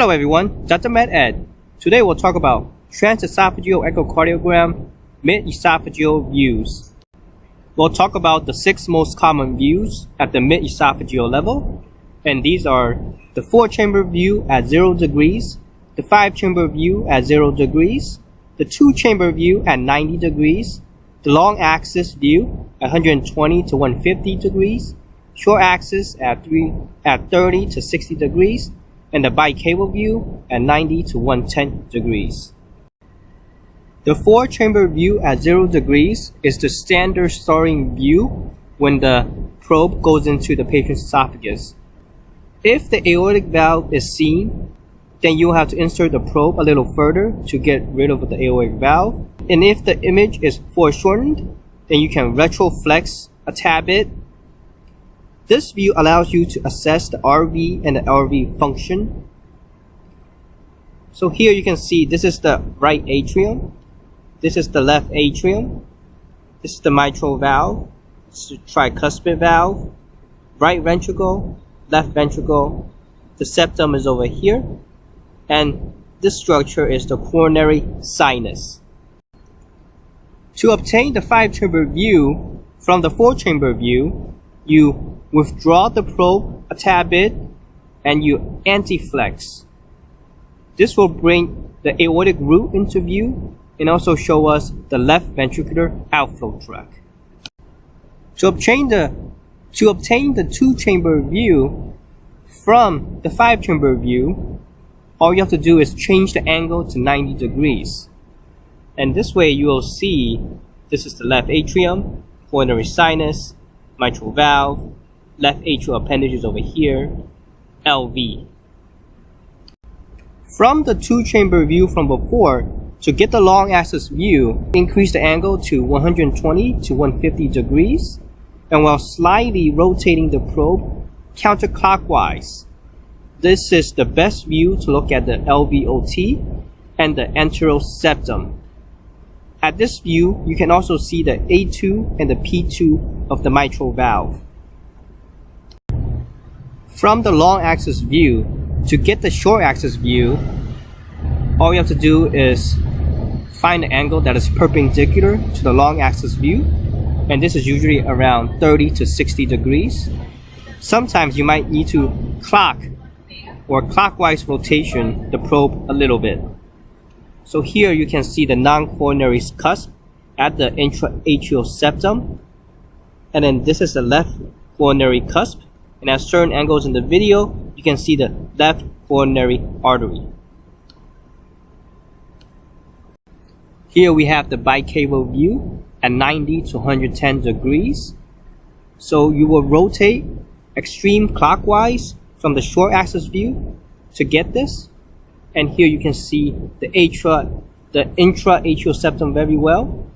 Hello everyone, Dr. Med Ed. Today we'll talk about transesophageal echocardiogram mid-esophageal views. We'll talk about the 6 most common views at the mid-esophageal level, and these are the 4-chamber view at 0 degrees, the 5-chamber view at 0 degrees, the 2-chamber view at 90 degrees, the long axis view at 120 to 150 degrees, short axis at 30 to 60 degrees, and the bicable view at 90 to 110 degrees. The 4-chamber view at 0 degrees is the standard starting view when the probe goes into the patient's esophagus. If the aortic valve is seen, then you'll have to insert the probe a little further to get rid of the aortic valve. And if the image is foreshortened, then you can retroflex a tad bit. This view allows you to assess the RV and the LV function. So here you can see this is the right atrium, this is the left atrium, this is the mitral valve, this is the tricuspid valve, right ventricle, left ventricle, the septum is over here, and this structure is the coronary sinus. To obtain the 5-chamber view from the 4-chamber view, you withdraw the probe a tad bit and you anti-flex. This will bring the aortic root into view and also show us the left ventricular outflow tract. To obtain the 2-chamber view from the 5-chamber view, all you have to do is change the angle to 90 degrees. And this way you will see this is the left atrium, coronary sinus, mitral valve, left atrial appendage is over here, LV. From the 2-chamber view from before, to get the long axis view, increase the angle to 120 to 150 degrees, and while slightly rotating the probe counterclockwise. This is the best view to look at the LVOT and the enteral septum. At this view, you can also see the A2 and the P2 of the mitral valve. From the long axis view, to get the short axis view, all you have to do is find the angle that is perpendicular to the long axis view, and this is usually around 30 to 60 degrees. Sometimes you might need to clock or clockwise rotation the probe a little bit. So here you can see the non-coronary cusp at the intra-atrial septum, and then this is the left coronary cusp, and at certain angles in the video you can see the left coronary artery. Here we have the bicable view at 90 to 110 degrees. So you will rotate extreme clockwise from the short axis view to get this. And here you can see the intra-atrial septum very well.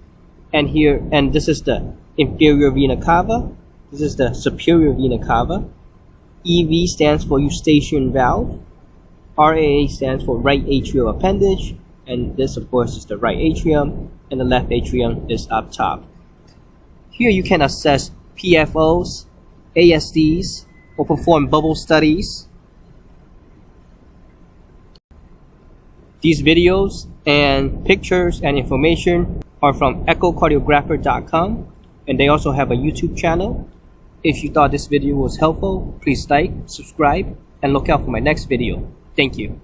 And this is the inferior vena cava. This is the superior vena cava. EV stands for eustachian valve. RAA stands for right atrial appendage. And this, of course, is the right atrium. And the left atrium is up top. Here you can assess PFOs, ASDs, or perform bubble studies. These videos and pictures and information are from echocardiographer.com, and they also have a YouTube channel. If you thought this video was helpful, please like, subscribe, and look out for my next video. Thank you.